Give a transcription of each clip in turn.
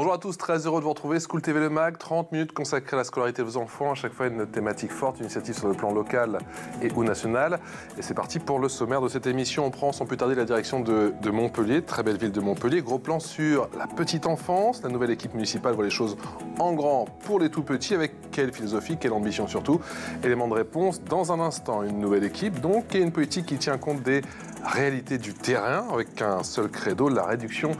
Bonjour à tous, très heureux de vous retrouver. School TV Le Mag, 30 minutes consacrées à la scolarité de vos enfants. À chaque fois, une thématique forte, une initiative sur le plan local et ou national. Et c'est parti pour le sommaire de cette émission. On prend sans plus tarder la direction de Montpellier, très belle ville de Montpellier. Gros plan sur la petite enfance. La nouvelle équipe municipale voit les choses en grand pour les tout petits. Avec quelle philosophie, quelle ambition surtout. Élément de réponse dans un instant. Une nouvelle équipe donc et une politique qui tient compte des réalités du terrain avec un seul credo, la réduction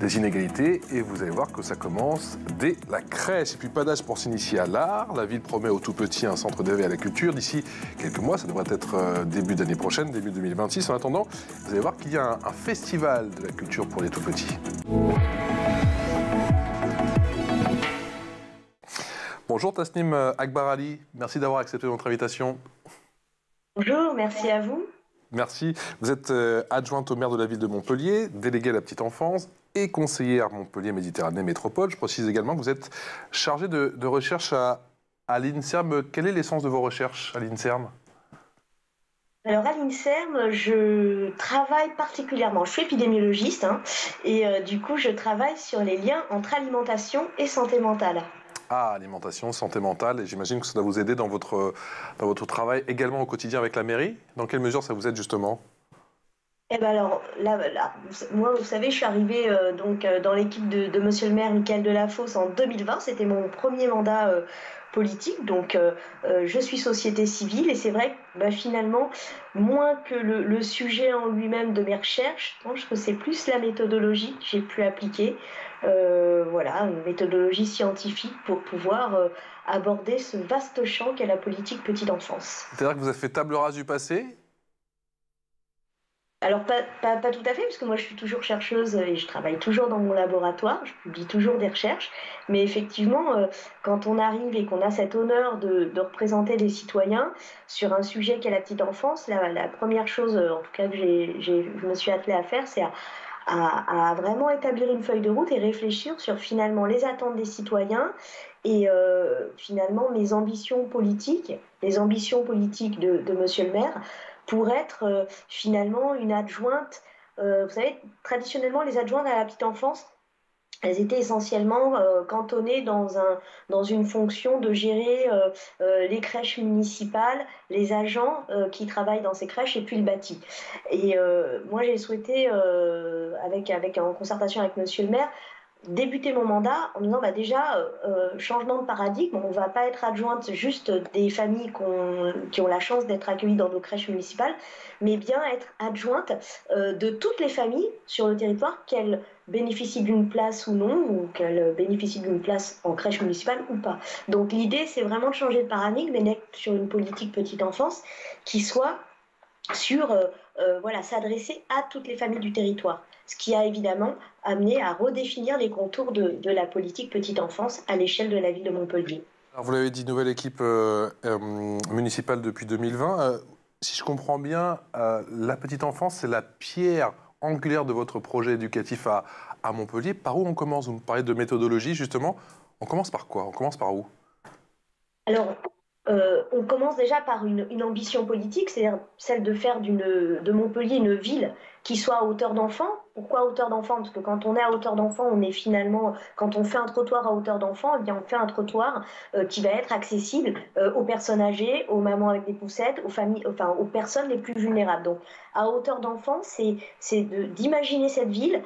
des inégalités, et vous allez voir que ça commence dès la crèche. Et puis pas d'âge pour s'initier à l'art. La ville promet aux tout petits un centre d'éveil à la culture d'ici quelques mois. Ça devrait être début d'année prochaine, début 2026. En attendant, vous allez voir qu'il y a un festival de la culture pour les tout petits. Bonjour Tasnim Akbar Ali, merci d'avoir accepté notre invitation. Bonjour, merci à vous. Merci. Vous êtes adjointe au maire de la ville de Montpellier, déléguée à la petite enfance et conseillère Montpellier Méditerranée Métropole. Je précise également que vous êtes chargée de recherche à l'INSERM. Quelle est l'essence de vos recherches à l'INSERM ? Alors à l'INSERM, je travaille particulièrement, je suis épidémiologiste, et du coup je travaille sur les liens entre alimentation et santé mentale. Ah, alimentation, santé mentale, et j'imagine que ça doit vous aider dans votre travail également au quotidien avec la mairie. Dans quelle mesure ça vous aide justement ? Eh ben alors, là, moi, vous savez, je suis arrivée dans l'équipe de Monsieur le maire Michael Delafosse en 2020. C'était mon premier mandat politique. Donc, je suis société civile. Et c'est vrai que finalement, moins que le sujet en lui-même de mes recherches, je pense que c'est plus la méthodologie que j'ai pu appliquer. Voilà, une méthodologie scientifique pour pouvoir aborder ce vaste champ qu'est la politique petite enfance. C'est-à-dire que vous avez fait table rase du passé ? Alors pas tout à fait, parce que moi je suis toujours chercheuse et je travaille toujours dans mon laboratoire, je publie toujours des recherches, mais effectivement, quand on arrive et qu'on a cet honneur de représenter des citoyens sur un sujet qu'est la petite enfance, la première chose, en tout cas que je me suis attelée à faire, c'est à vraiment établir une feuille de route et réfléchir sur finalement les attentes des citoyens et finalement mes ambitions politiques, les ambitions politiques de Monsieur le maire, pour être finalement une adjointe. Vous savez, traditionnellement, les adjointes à la petite enfance, elles étaient essentiellement cantonnées dans une fonction de gérer les crèches municipales, les agents qui travaillent dans ces crèches et puis le bâti. Et moi, j'ai souhaité, en concertation avec Monsieur le maire, débuter mon mandat en me disant déjà changement de paradigme, on ne va pas être adjointe juste des familles qui ont la chance d'être accueillies dans nos crèches municipales, mais bien être adjointe de toutes les familles sur le territoire, qu'elles bénéficient d'une place ou non, ou qu'elles bénéficient d'une place en crèche municipale ou pas. Donc l'idée, c'est vraiment de changer de paradigme et d'être sur une politique petite enfance qui soit sur s'adresser à toutes les familles du territoire. Ce qui a évidemment amené à redéfinir les contours de la politique petite enfance à l'échelle de la ville de Montpellier. Alors vous l'avez dit, nouvelle équipe municipale depuis 2020. Si je comprends bien, la petite enfance, c'est la pierre angulaire de votre projet éducatif à Montpellier. Par où on commence ? Vous me parlez de méthodologie, justement. On commence par quoi ? On commence par où ? Alors, on commence déjà par une ambition politique, c'est-à-dire celle de faire de Montpellier une ville qui soit à hauteur d'enfant. Pourquoi à hauteur d'enfant ? Parce que quand on est à hauteur d'enfant, on est finalement, quand on fait un trottoir à hauteur d'enfant, eh bien on fait un trottoir qui va être accessible aux personnes âgées, aux mamans avec des poussettes, aux familles, enfin aux personnes les plus vulnérables. Donc à hauteur d'enfant, c'est d'imaginer cette ville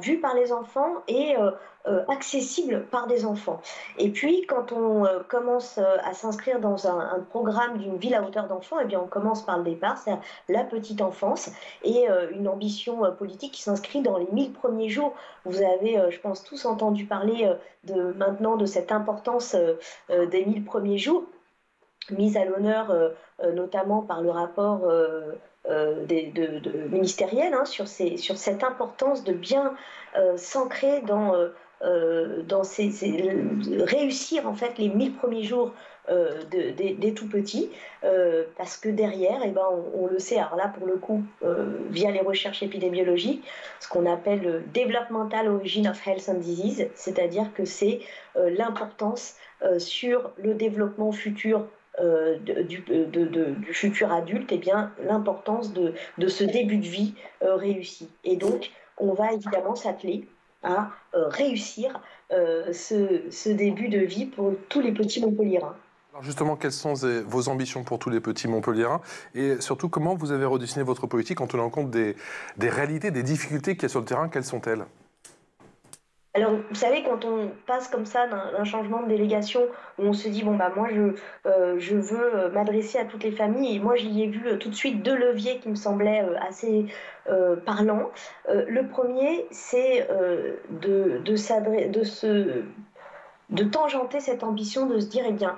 vue par les enfants et accessible par des enfants. Et puis, quand on commence à s'inscrire dans un programme d'une ville à hauteur d'enfant, eh bien, on commence par le départ, c'est la petite enfance, et une ambition politique qui s'inscrit dans les 1000 premiers jours. Vous avez, je pense, tous entendu parler maintenant de cette importance des 1000 premiers jours, mise à l'honneur notamment par le rapport ministériel sur cette importance de bien s'ancrer dans réussir en fait les 1000 premiers jours des tout petits, parce que derrière, on le sait, alors là pour le coup, via les recherches épidémiologiques, ce qu'on appelle le Developmental Origin of Health and Disease, c'est-à-dire que c'est l'importance sur le développement futur du futur adulte, et bien l'importance de ce début de vie réussi. Et donc, on va évidemment s'atteler à réussir ce début de vie pour tous les petits Montpelliérains. Alors justement, quelles sont vos ambitions pour tous les petits Montpelliérains et surtout comment vous avez redessiné votre politique en tenant compte des réalités, des difficultés qu'il y a sur le terrain, quelles sont-elles? Alors, vous savez, quand on passe comme ça d'un changement de délégation, où on se dit, bon, bah, moi, je veux m'adresser à toutes les familles, et moi, j'y ai vu tout de suite deux leviers qui me semblaient assez parlants. Le premier, c'est de tangenter cette ambition de se dire, eh bien,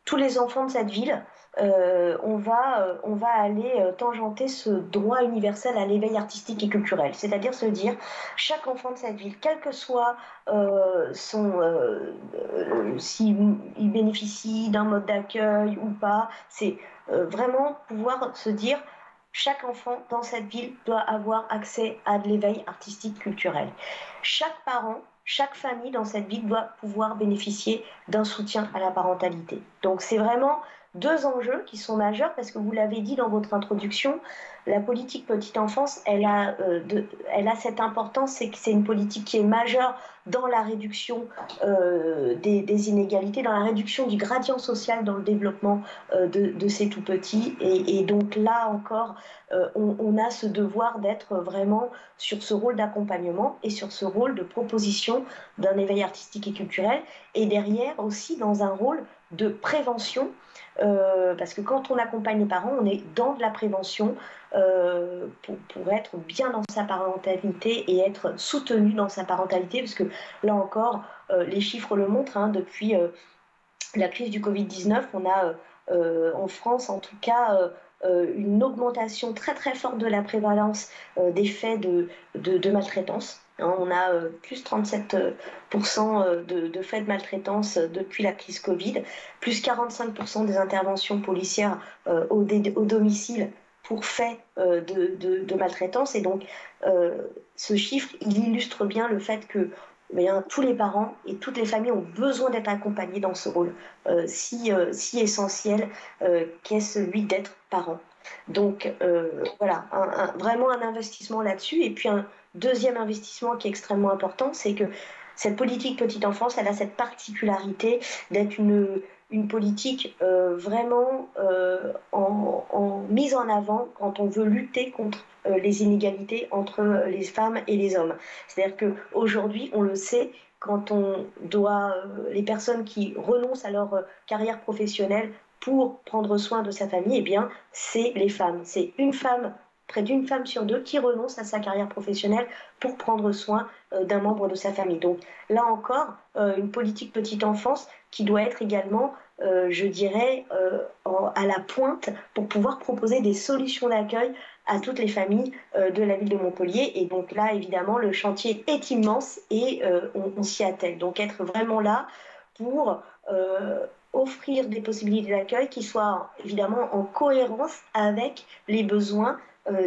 tous les enfants de cette ville, on va aller tangenter ce droit universel à l'éveil artistique et culturel. C'est-à-dire se dire, chaque enfant de cette ville, quel que soit s'il bénéficie d'un mode d'accueil ou pas, c'est vraiment pouvoir se dire, chaque enfant dans cette ville doit avoir accès à de l'éveil artistique culturel. Chaque parent, chaque famille dans cette ville doit pouvoir bénéficier d'un soutien à la parentalité. Donc c'est vraiment deux enjeux qui sont majeurs parce que vous l'avez dit dans votre introduction, la politique petite enfance, elle a cette importance, c'est que c'est une politique qui est majeure dans la réduction des inégalités, dans la réduction du gradient social dans le développement de ces tout petits. Et donc là encore, on a ce devoir d'être vraiment sur ce rôle d'accompagnement et sur ce rôle de proposition d'un éveil artistique et culturel, et derrière aussi dans un rôle de prévention, parce que quand on accompagne les parents, on est dans de la prévention pour être bien dans sa parentalité et être soutenu dans sa parentalité, parce que là encore, les chiffres le montrent, hein, depuis la crise du Covid-19, on a en France en tout cas une augmentation très très forte de la prévalence des faits de maltraitance. Hein, on a plus 37% de faits de maltraitance depuis la crise Covid, plus 45% des interventions policières au domicile pour faits de maltraitance. Et donc, ce chiffre, il illustre bien le fait que bien, tous les parents et toutes les familles ont besoin d'être accompagnés dans ce rôle si essentiel qu'est celui d'être parent. Donc voilà, vraiment un investissement là-dessus. Et puis un deuxième investissement qui est extrêmement important, c'est que cette politique petite enfance, elle a cette particularité d'être une politique vraiment en mise en avant quand on veut lutter contre les inégalités entre les femmes et les hommes. C'est-à-dire qu'aujourd'hui, on le sait, quand on doit, les personnes qui renoncent à leur carrière professionnelle pour prendre soin de sa famille, eh bien, c'est les femmes. C'est une femme, près d'une femme sur deux, qui renonce à sa carrière professionnelle pour prendre soin d'un membre de sa famille. Donc là encore, une politique petite enfance qui doit être également, je dirais, à la pointe pour pouvoir proposer des solutions d'accueil à toutes les familles de la ville de Montpellier. Et donc là, évidemment, le chantier est immense et on s'y attelle. Donc être vraiment là pour offrir des possibilités d'accueil qui soient évidemment en cohérence avec les besoins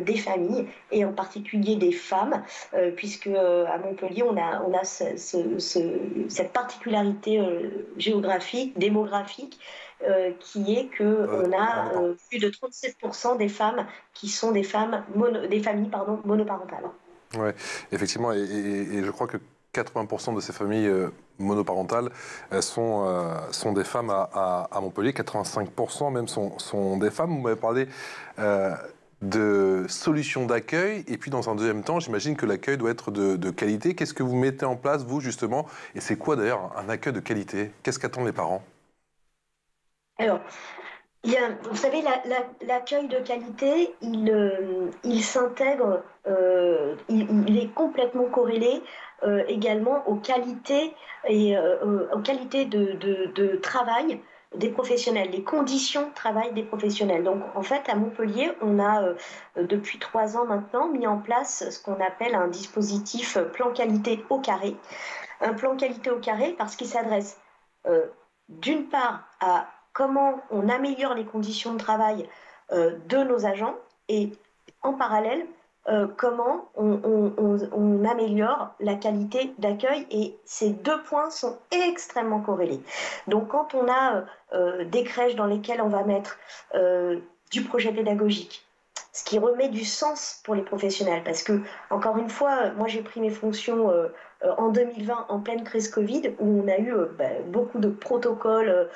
des familles et en particulier des femmes, puisque à Montpellier, on a cette particularité géographique, démographique, qui est qu'on a plus de 37% des femmes qui sont des familles monoparentales. Ouais, effectivement, et je crois que 80% de ces familles monoparentales sont des femmes à Montpellier, 85% même sont des femmes. Vous m'avez parlé de solutions d'accueil, et puis dans un deuxième temps, j'imagine que l'accueil doit être de qualité. Qu'est-ce que vous mettez en place, vous, justement? Et c'est quoi, d'ailleurs, un accueil de qualité? Qu'est-ce qu'attendent les parents? Alors, vous savez, l'accueil de qualité, il s'intègre, il est complètement corrélé également aux qualités aux qualités de travail des professionnels, les conditions de travail des professionnels. Donc, en fait, à Montpellier, on a depuis 3 ans maintenant mis en place ce qu'on appelle un dispositif plan qualité au carré. Un plan qualité au carré parce qu'il s'adresse euh, d'une part à comment on améliore les conditions de travail de nos agents et en parallèle comment on améliore la qualité d'accueil, et ces deux points sont extrêmement corrélés. Donc quand on a des crèches dans lesquelles on va mettre du projet pédagogique, ce qui remet du sens pour les professionnels. Parce que, encore une fois, moi j'ai pris mes fonctions en 2020, en pleine crise Covid, où on a eu beaucoup de protocoles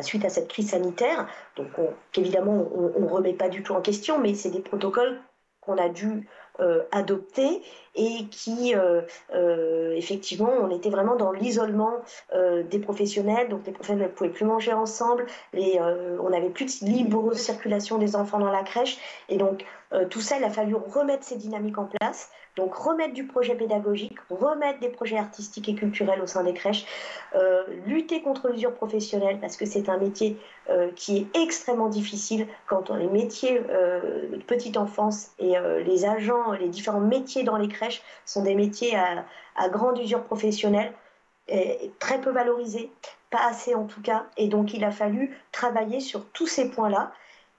suite à cette crise sanitaire. Donc, évidemment, on ne remet pas du tout en question, mais c'est des protocoles qu'on a dû adopter et qui, effectivement, on était vraiment dans l'isolement des professionnels. Donc, les professionnels ne pouvaient plus manger ensemble, on n'avait plus de libre circulation des enfants dans la crèche. Et donc, tout ça, il a fallu remettre ces dynamiques en place. Donc, remettre du projet pédagogique, remettre des projets artistiques et culturels au sein des crèches, lutter contre l'usure professionnelle, parce que c'est un métier qui est extrêmement difficile quand on les métiers de petite enfance et les agents, les différents métiers dans les crèches sont des métiers à grande usure professionnelle, et très peu valorisés, pas assez en tout cas. Et donc, il a fallu travailler sur tous ces points-là.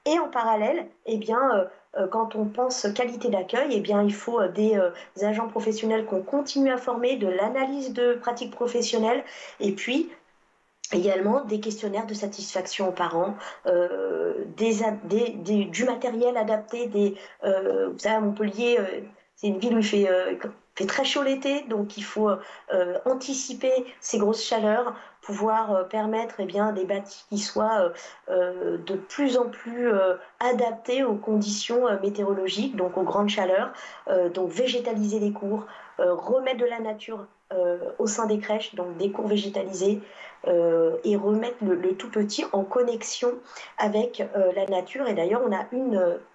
Et en parallèle, eh bien, quand on pense qualité d'accueil, eh bien, il faut des agents professionnels qu'on continue à former, de l'analyse de pratiques professionnelles, et puis également des questionnaires de satisfaction aux parents, du matériel adapté. Vous savez, à Montpellier, c'est une ville où il fait très chaud l'été, donc il faut anticiper ces grosses chaleurs, pouvoir permettre des bâtis qui soient de plus en plus adaptés aux conditions météorologiques, donc aux grandes chaleurs, donc végétaliser les cours, remettre de la nature au sein des crèches, donc des cours végétalisés, et remettre le tout petit en connexion avec la nature. Et d'ailleurs, on a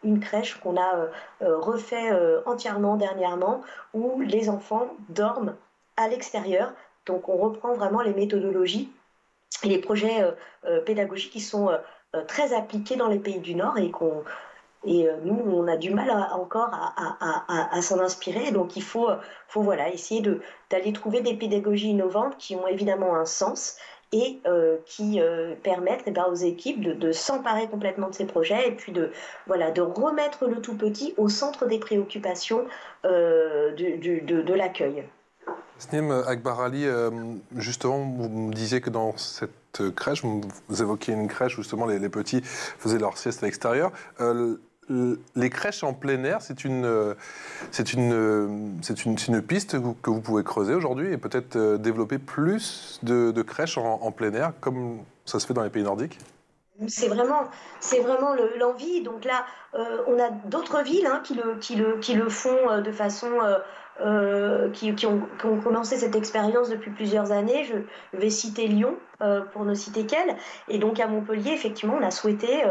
une crèche qu'on a refait entièrement dernièrement, où les enfants dorment à l'extérieur. Donc on reprend vraiment les méthodologies et les projets pédagogiques qui sont très appliqués dans les pays du Nord et nous, on a du mal encore à s'en inspirer. Donc il faut voilà, essayer d'aller trouver des pédagogies innovantes qui ont évidemment un sens et qui permettent aux équipes de s'emparer complètement de ces projets et puis de remettre le tout petit au centre des préoccupations de l'accueil. Snim Akbarali, justement, vous me disiez que dans cette crèche, vous évoquiez une crèche où justement les petits faisaient leur sieste à l'extérieur. Les crèches en plein air, c'est une piste que vous pouvez creuser aujourd'hui et peut-être développer plus de crèches en plein air, comme ça se fait dans les pays nordiques? C'est vraiment l'envie. Donc là, on a d'autres villes qui le font de façon qui ont commencé cette expérience depuis plusieurs années. Je vais citer Lyon pour ne citer qu'elle. Et donc à Montpellier, effectivement, on a souhaité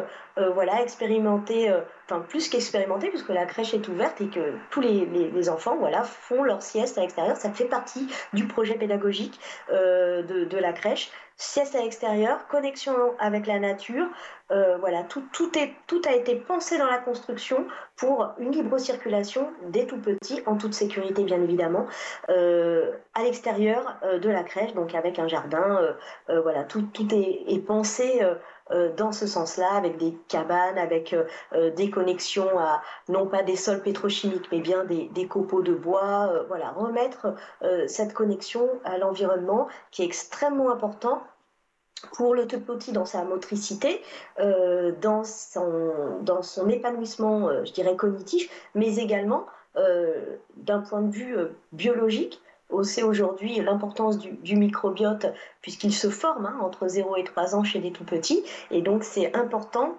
expérimenter, enfin plus qu'expérimenter, puisque la crèche est ouverte et que tous les enfants font leur sieste à l'extérieur. Ça fait partie du projet pédagogique de la crèche. Sieste à l'extérieur, connexion avec la nature, tout a été pensé dans la construction pour une libre circulation des tout petits, en toute sécurité bien évidemment, à l'extérieur de la crèche, donc avec un jardin, tout est pensé dans ce sens-là, avec des cabanes, avec des connexions à, non pas des sols pétrochimiques, mais bien des copeaux de bois, remettre cette connexion à l'environnement qui est extrêmement important pour le tout petit dans sa motricité, dans son épanouissement, je dirais, cognitif, mais également d'un point de vue biologique. On sait aujourd'hui l'importance du microbiote puisqu'il se forme entre 0 et 3 ans chez les tout-petits. Et donc, c'est important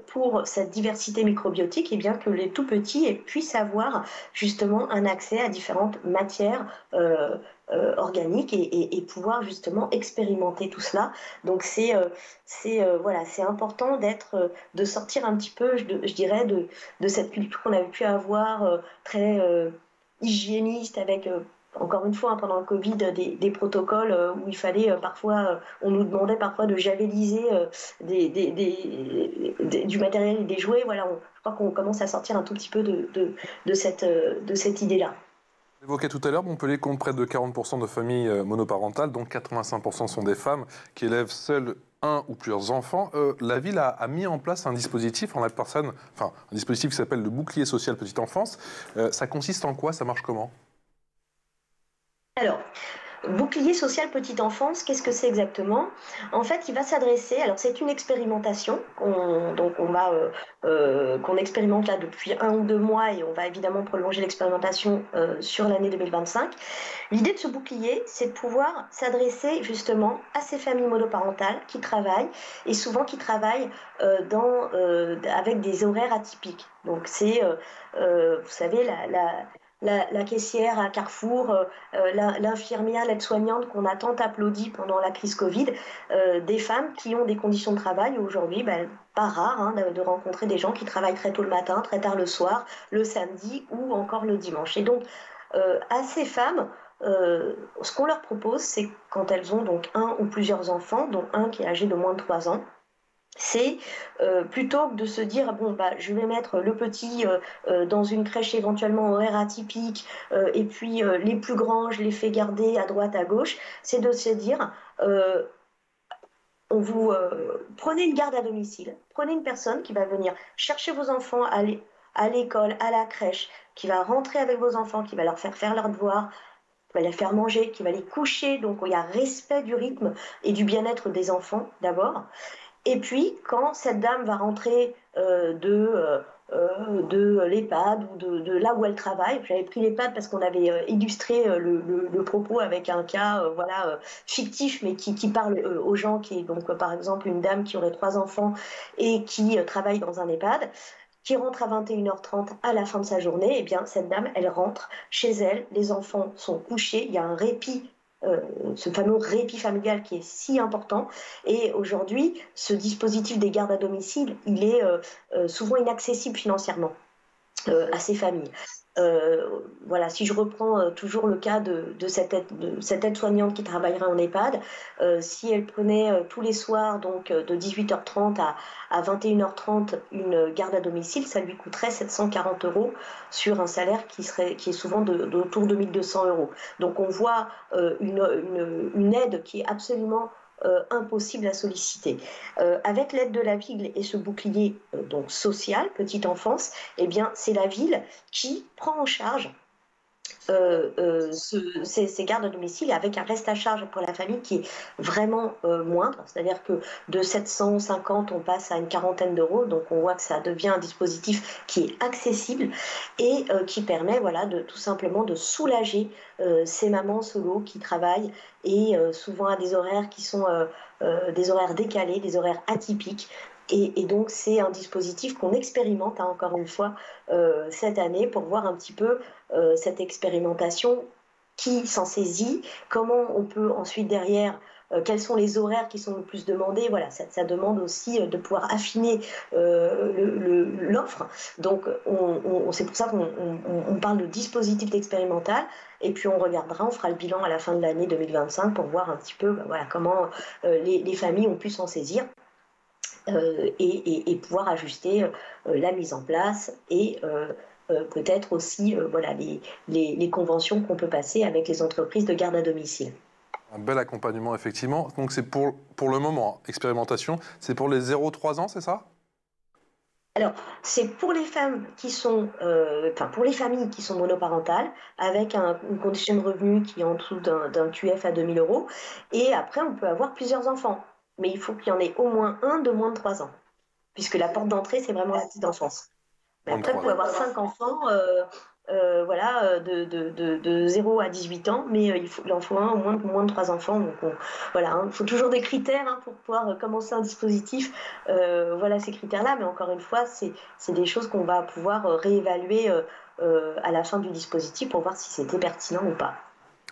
pour cette diversité microbiotique que les tout-petits puissent avoir justement un accès à différentes matières organiques et pouvoir justement expérimenter tout cela. Donc, c'est important de sortir un petit peu, je dirais, de cette culture qu'on avait pu avoir très hygiéniste avec... encore une fois, pendant le Covid, des protocoles où il fallait parfois, on nous demandait parfois de javeliser du matériel et des jouets. Je crois qu'on commence à sortir un tout petit peu de cette idée-là. Vous évoquiez tout à l'heure, Montpellier compte près de 40% de familles monoparentales, dont 85% sont des femmes qui élèvent seules un ou plusieurs enfants. La ville a mis en place un dispositif un dispositif qui s'appelle le bouclier social petite enfance. Ça consiste en quoi? Ça marche comment? Alors, Bouclier social petite enfance, qu'est-ce que c'est exactement? En fait, il va s'adresser, alors c'est une expérimentation qu'on expérimente là depuis 1 ou 2 mois et on va évidemment prolonger l'expérimentation sur l'année 2025. L'idée de ce bouclier, c'est de pouvoir s'adresser justement à ces familles monoparentales qui travaillent et souvent qui travaillent avec des horaires atypiques. Donc c'est, vous savez, la caissière à Carrefour, l'infirmière, l'aide-soignante qu'on a tant applaudi pendant la crise Covid, des femmes qui ont des conditions de travail aujourd'hui, pas rare de rencontrer des gens qui travaillent très tôt le matin, très tard le soir, le samedi ou encore le dimanche. Et donc, à ces femmes, ce qu'on leur propose, c'est quand elles ont donc un ou plusieurs enfants, dont un qui est âgé de moins de 3 ans, c'est plutôt que de se dire bon je vais mettre le petit dans une crèche éventuellement horaire atypique et puis les plus grands je les fais garder à droite à gauche, c'est de se dire prenez une garde à domicile, prenez une personne qui va venir chercher vos enfants à l'école, à la crèche, qui va rentrer avec vos enfants, qui va leur faire leurs devoirs, qui va les faire manger, qui va les coucher, donc il y a respect du rythme et du bien-être des enfants d'abord. Et puis, quand cette dame va rentrer de l'EHPAD ou de là où elle travaille, j'avais pris l'EHPAD parce qu'on avait illustré le propos avec un cas fictif, mais qui parle aux gens, qui est donc par exemple une dame qui aurait 3 enfants et qui travaille dans un EHPAD, qui rentre à 21h30 à la fin de sa journée, et bien cette dame, elle rentre chez elle, les enfants sont couchés, il y a un répit, ce fameux répit familial qui est si important. Et aujourd'hui, ce dispositif des gardes à domicile, il est souvent inaccessible financièrement à ces familles. Voilà, si je reprends toujours le cas de cette aide-soignante qui travaillerait en EHPAD, si elle prenait tous les soirs, donc de 18h30 à 21h30, une garde à domicile, ça lui coûterait 740 € sur un salaire qui est souvent d'autour de 1200 €. Donc on voit une aide qui est absolument impossible à solliciter. Avec l'aide de la ville et ce bouclier donc social, petite enfance, eh bien c'est la ville qui prend en charge ces gardes à domicile avec un reste à charge pour la famille qui est vraiment moindre, c'est-à-dire que de 750 on passe à une quarantaine d'euros, donc on voit que ça devient un dispositif qui est accessible et qui permet tout simplement de soulager ces mamans solo qui travaillent et souvent à des horaires qui sont des horaires décalés, des horaires atypiques. Et donc c'est un dispositif qu'on expérimente encore une fois cette année pour voir un petit peu cette expérimentation, qui s'en saisit, comment on peut ensuite derrière, quels sont les horaires qui sont le plus demandés. Voilà, ça demande aussi de pouvoir affiner l'offre. Donc c'est pour ça qu'on parle de dispositif expérimental et puis on regardera, on fera le bilan à la fin de l'année 2025 pour voir un petit peu comment les familles ont pu s'en saisir. Et pouvoir ajuster la mise en place et peut-être aussi les conventions qu'on peut passer avec les entreprises de garde à domicile. Un bel accompagnement, effectivement. Donc c'est pour le moment, expérimentation, c'est pour les 0-3 ans, c'est ça? Alors, c'est pour les femmes qui sont, pour les familles qui sont monoparentales, avec une condition de revenu qui est en dessous d'un QF à 2000 €. Et après, on peut avoir plusieurs enfants. Mais il faut qu'il y en ait au moins un de moins de 3 ans. Puisque la porte d'entrée, c'est vraiment la petite enfance. Mais après, vous pouvez avoir 5 enfants de 0 à 18 ans, mais il en faut un au moins de 3 enfants. Donc il faut toujours des critères pour pouvoir commencer un dispositif. Voilà ces critères-là, mais encore une fois, c'est des choses qu'on va pouvoir réévaluer à la fin du dispositif pour voir si c'était pertinent ou pas.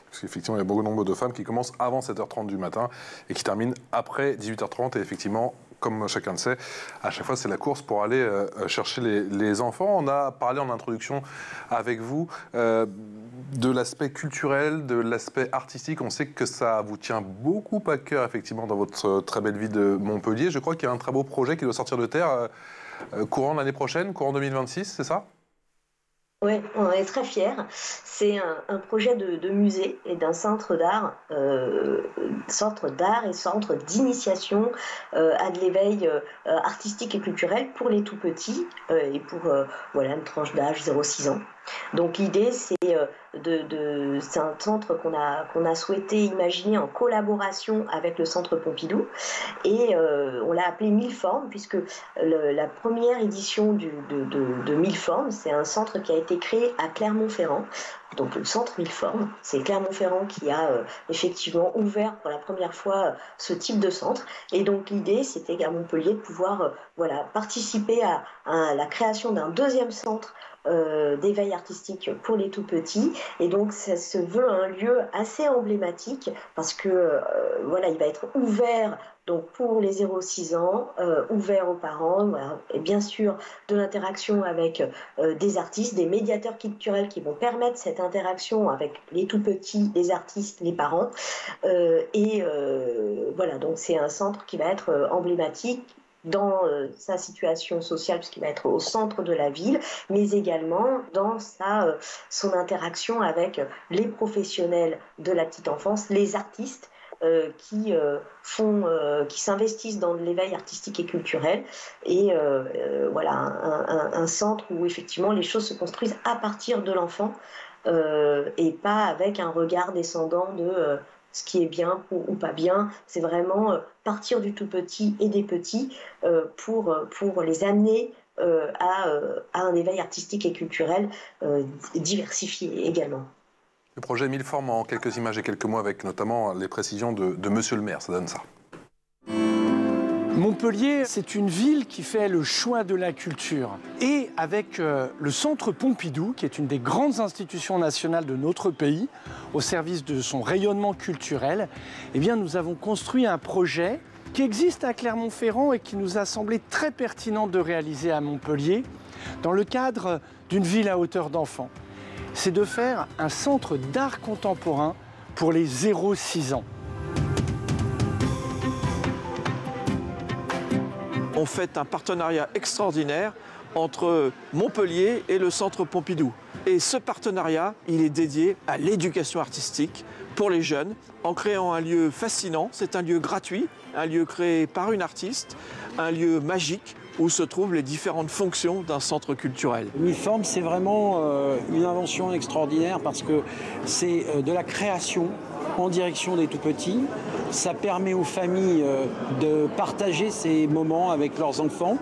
Parce qu'effectivement, il y a beaucoup nombre de femmes qui commencent avant 7h30 du matin et qui terminent après 18h30. Et effectivement, comme chacun le sait, à chaque fois, c'est la course pour aller chercher les enfants. On a parlé en introduction avec vous de l'aspect culturel, de l'aspect artistique. On sait que ça vous tient beaucoup à cœur, effectivement, dans votre très belle ville de Montpellier. Je crois qu'il y a un très beau projet qui doit sortir de terre courant l'année prochaine, courant 2026, c'est ça ? Oui, on est très fiers. C'est un projet de musée et d'un centre d'art et centre d'initiation à de l'éveil artistique et culturel pour les tout petits et pour voilà, une tranche d'âge 0-6 ans. Donc l'idée, c'est un centre qu'on a souhaité imaginer en collaboration avec le Centre Pompidou et on l'a appelé Mille Formes puisque la première édition de Mille Formes, c'est un centre qui a été créé à Clermont-Ferrand. Donc le centre Mille Formes, c'est Clermont-Ferrand qui a effectivement ouvert pour la première fois ce type de centre. Et donc l'idée, c'était à Montpellier de pouvoir voilà, participer à la création d'un deuxième centre d'éveil artistique pour les tout petits. Et donc ça se veut un lieu assez emblématique parce que voilà, il va être ouvert donc pour les 0-6 ans, ouvert aux parents, voilà, et bien sûr de l'interaction avec des artistes, des médiateurs culturels qui vont permettre cette interaction avec les tout petits, les artistes, les parents. Voilà, donc c'est un centre qui va être emblématique dans sa situation sociale, puisqu'il va être au centre de la ville, mais également dans son interaction avec les professionnels de la petite enfance, les artistes qui s'investissent dans l'éveil artistique et culturel. Et voilà, un centre où effectivement les choses se construisent à partir de l'enfant et pas avec un regard descendant de ce qui est bien ou pas bien. C'est vraiment partir du tout petit et des petits pour les amener à un éveil artistique et culturel diversifié également. Le projet Mille Formes en quelques images et quelques mots avec notamment les précisions de Monsieur le maire, ça donne ça. Montpellier, c'est une ville qui fait le choix de la culture. Et avec le Centre Pompidou, qui est une des grandes institutions nationales de notre pays, au service de son rayonnement culturel, eh bien, nous avons construit un projet qui existe à Clermont-Ferrand et qui nous a semblé très pertinent de réaliser à Montpellier, dans le cadre d'une ville à hauteur d'enfant. C'est de faire un centre d'art contemporain pour les 0-6 ans. On fait un partenariat extraordinaire entre Montpellier et le Centre Pompidou. Et ce partenariat, il est dédié à l'éducation artistique pour les jeunes, en créant un lieu fascinant. C'est un lieu gratuit, un lieu créé par une artiste, un lieu magique où se trouvent les différentes fonctions d'un centre culturel. Mille Formes, c'est vraiment une invention extraordinaire parce que c'est de la création en direction des tout-petits. Ça permet aux familles de partager ces moments avec leurs enfants.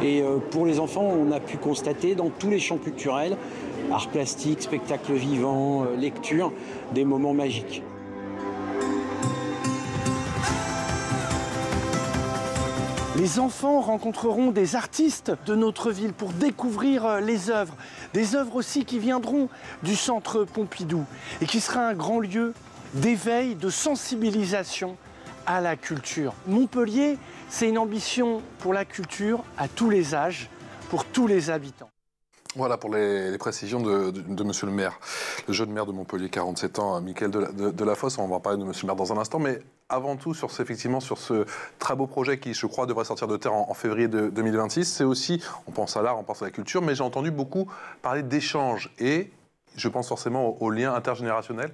Et pour les enfants, on a pu constater dans tous les champs culturels, arts plastiques, spectacles vivants, lecture, des moments magiques. Les enfants rencontreront des artistes de notre ville pour découvrir les œuvres. Des œuvres aussi qui viendront du Centre Pompidou et qui sera un grand lieu d'éveil, de sensibilisation à la culture. Montpellier, c'est une ambition pour la culture à tous les âges, pour tous les habitants. Voilà pour les précisions de Monsieur le maire, le jeune maire de Montpellier, 47 ans, Mickaël Delafosse. On va en parler de Monsieur le maire dans un instant, mais avant tout, effectivement, sur ce très beau projet qui, je crois, devrait sortir de terre en février 2026, c'est aussi, on pense à l'art, on pense à la culture, mais j'ai entendu beaucoup parler d'échanges et je pense forcément aux liens intergénérationnels.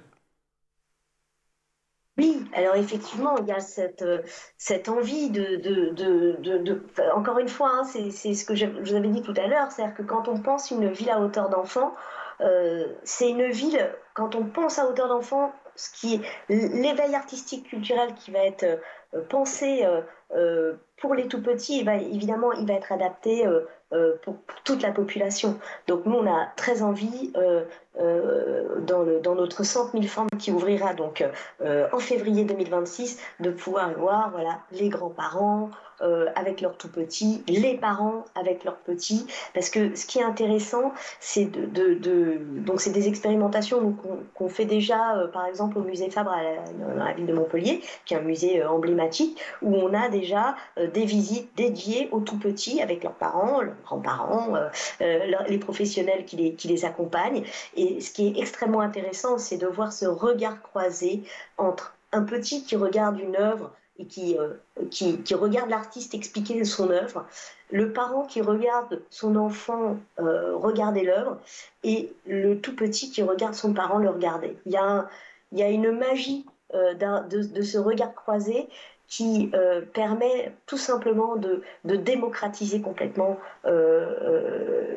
Oui, alors effectivement, il y a cette envie encore une fois, hein, c'est ce que je vous avais dit tout à l'heure, c'est-à-dire que quand on pense une ville à hauteur d'enfant, c'est une ville, quand on pense à hauteur d'enfant, ce qui est l'éveil artistique culturel qui va être pensé pour les tout petits, évidemment, il va être adapté pour toute la population. Donc nous, on a très envie dans notre centre Mille Formes qui ouvrira donc en février 2026 de pouvoir voir voilà, les grands-parents avec leurs tout-petits, les parents avec leurs petits, parce que ce qui est intéressant, c'est donc c'est des expérimentations qu'on fait déjà, par exemple au musée Fabre dans la ville de Montpellier, qui est un musée emblématique, où on a déjà des visites dédiées aux tout-petits avec leurs parents, leurs grands-parents, les professionnels qui les accompagnent. Et ce qui est extrêmement intéressant, c'est de voir ce regard croisé entre un petit qui regarde une œuvre et qui regarde l'artiste expliquer son œuvre, le parent qui regarde son enfant regarder l'œuvre, et le tout petit qui regarde son parent le regarder. Il y a une magie de ce regard croisé qui permet tout simplement de démocratiser complètement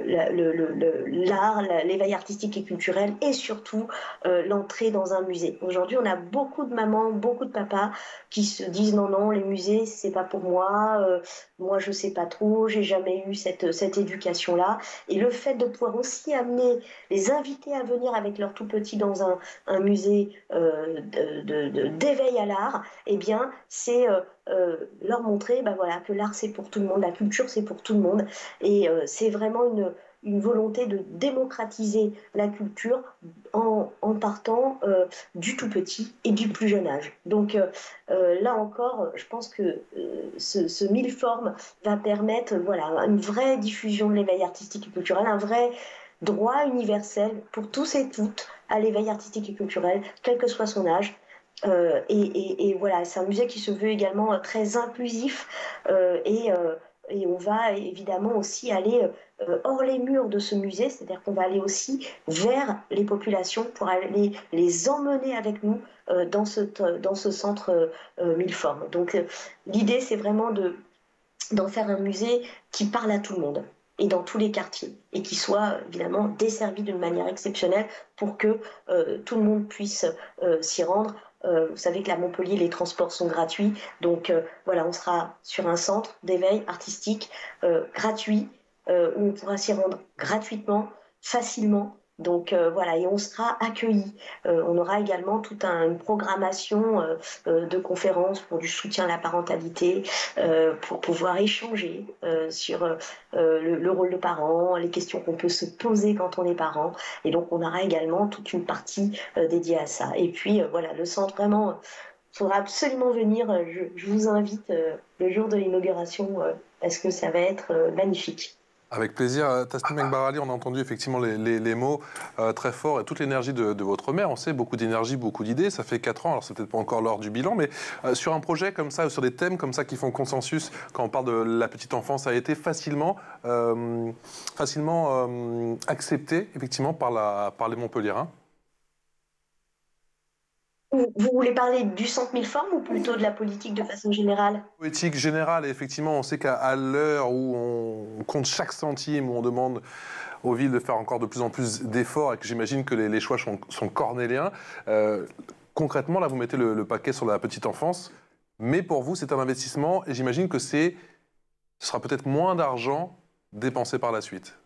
l'art, l'éveil artistique et culturel, et surtout l'entrée dans un musée. Aujourd'hui, on a beaucoup de mamans, beaucoup de papas qui se disent non, non, les musées, c'est pas pour moi, moi je sais pas trop, j'ai jamais eu cette éducation-là. Et le fait de pouvoir aussi amener, les inviter à venir avec leurs tout petits dans un musée d'éveil à l'art, eh bien, c'est leur montrer voilà, que l'art c'est pour tout le monde, la culture c'est pour tout le monde, et c'est vraiment une volonté de démocratiser la culture en partant du tout petit et du plus jeune âge. Donc là encore, je pense que ce mille-forme va permettre voilà, une vraie diffusion de l'éveil artistique et culturel, un vrai droit universel pour tous et toutes à l'éveil artistique et culturel, quel que soit son âge. Et voilà, c'est un musée qui se veut également très inclusif, et on va évidemment aussi aller hors les murs de ce musée, c'est-à-dire qu'on va aller aussi vers les populations pour aller les emmener avec nous dans ce centre mille-formes. Donc l'idée, c'est vraiment d'en faire un musée qui parle à tout le monde et dans tous les quartiers, et qui soit évidemment desservi d'une manière exceptionnelle pour que tout le monde puisse s'y rendre. Vous savez qu'à Montpellier, les transports sont gratuits, donc voilà, on sera sur un centre d'éveil artistique gratuit, où on pourra s'y rendre gratuitement, facilement. Donc voilà, et on sera accueillis. On aura également toute une programmation de conférences pour du soutien à la parentalité, pour pouvoir échanger sur le rôle de parent, les questions qu'on peut se poser quand on est parent. Et donc on aura également toute une partie dédiée à ça. Et puis voilà, le centre vraiment, il faudra absolument venir. Je vous invite le jour de l'inauguration parce que ça va être magnifique. Avec plaisir. Tasnim Ekbarali, on a entendu effectivement les mots très forts et toute l'énergie de votre mère. On sait, beaucoup d'énergie, beaucoup d'idées. Ça fait 4 ans, alors c'est peut-être pas encore l'heure du bilan, mais sur un projet comme ça, ou sur des thèmes comme ça qui font consensus, quand on parle de la petite enfance, ça a été facilement accepté, effectivement, par les Montpelliérains. Vous voulez parler du centre mille-formes ou plutôt de la politique de façon générale? Politique générale, effectivement, on sait qu'à l'heure où on compte chaque centime, où on demande aux villes de faire encore de plus en plus d'efforts, et que j'imagine que les choix sont cornéliens, concrètement, là, vous mettez le paquet sur la petite enfance, mais pour vous, c'est un investissement, et j'imagine que ce sera peut-être moins d'argent dépensé par la suite.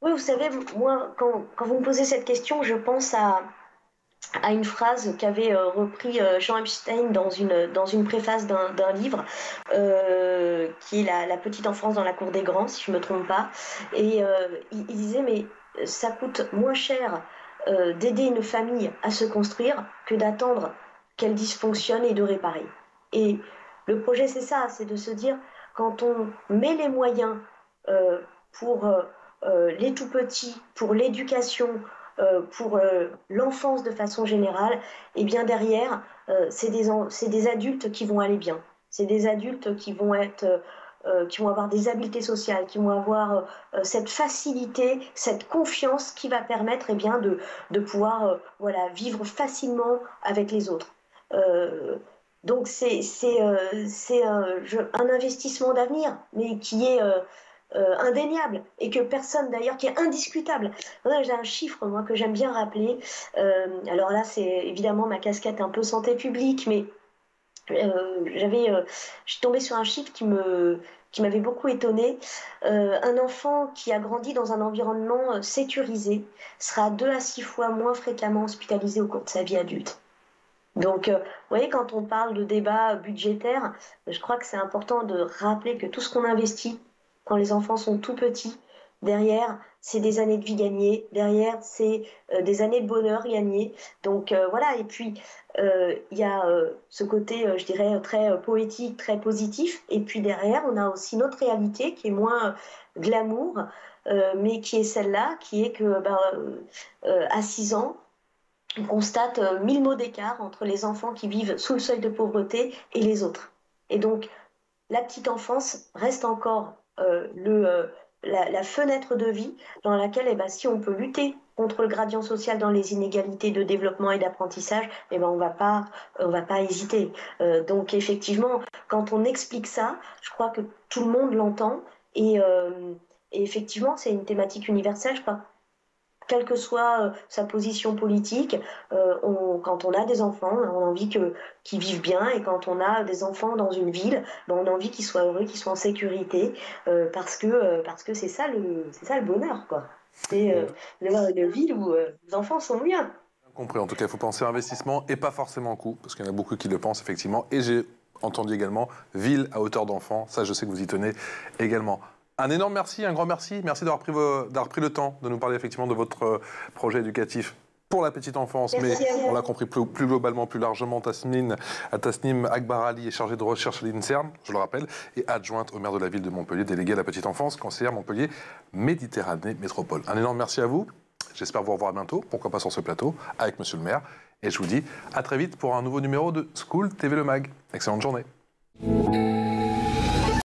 Oui, vous savez, moi, quand vous me posez cette question, je pense à une phrase qu'avait repris Jean Epstein dans une préface d'un livre, qui est la petite enfance dans la cour des grands, si je ne me trompe pas. Et il disait, mais ça coûte moins cher d'aider une famille à se construire que d'attendre qu'elle dysfonctionne et de réparer. Et le projet, c'est ça, c'est de se dire, quand on met les moyens pour les tout-petits, pour l'éducation, pour l'enfance de façon générale, et bien derrière, c'est des adultes qui vont aller bien. C'est des adultes qui vont avoir des habiletés sociales, qui vont avoir cette facilité, cette confiance qui va permettre bien, de pouvoir voilà, vivre facilement avec les autres. Donc c'est un investissement d'avenir, mais qui est indéniable, et que personne d'ailleurs, qui est indiscutable. J'ai un chiffre, moi, que j'aime bien rappeler. Alors là, c'est évidemment ma casquette un peu santé publique, mais je suis tombée sur un chiffre qui m'avait beaucoup étonnée. Un enfant qui a grandi dans un environnement sécurisé sera 2 à 6 fois moins fréquemment hospitalisé au cours de sa vie adulte. Donc, vous voyez, quand on parle de débat budgétaire, je crois que c'est important de rappeler que tout ce qu'on investit quand les enfants sont tout petits, derrière, c'est des années de vie gagnées, derrière, c'est des années de bonheur gagnées. Donc voilà, et puis il y a ce côté, je dirais, très poétique, très positif. Et puis derrière, on a aussi notre réalité qui est moins glamour, mais qui est celle-là, qui est que à 6 ans, on constate 1000 mots d'écart entre les enfants qui vivent sous le seuil de pauvreté et les autres. Et donc, la petite enfance reste encore la fenêtre de vie dans laquelle, eh ben, si on peut lutter contre le gradient social dans les inégalités de développement et d'apprentissage, eh ben, on va pas hésiter. Donc effectivement, quand on explique ça, je crois que tout le monde l'entend et effectivement, c'est une thématique universelle, je crois. Quelle que soit sa position politique, quand on a des enfants, on a envie qu'ils vivent bien, et quand on a des enfants dans une ville, ben on a envie qu'ils soient heureux, qu'ils soient en sécurité, parce que c'est ça le bonheur, quoi. C'est une ville où les enfants sont bien. Compris. En tout cas, il faut penser investissement et pas forcément coût, parce qu'il y en a beaucoup qui le pensent effectivement. Et j'ai entendu également ville à hauteur d'enfant. Ça, je sais que vous y tenez également. Un énorme merci, un grand merci. Merci d'avoir pris le temps de nous parler effectivement de votre projet éducatif pour la petite enfance. Merci, mais on l'a compris plus globalement, plus largement, Tasnim Akbar Ali est chargée de recherche à l'INSERM, je le rappelle, et adjointe au maire de la ville de Montpellier, déléguée à la petite enfance, conseillère Montpellier Méditerranée Métropole. Un énorme merci à vous. J'espère vous revoir bientôt, pourquoi pas sur ce plateau, avec monsieur le maire. Et je vous dis à très vite pour un nouveau numéro de School TV Le Mag. Excellente journée.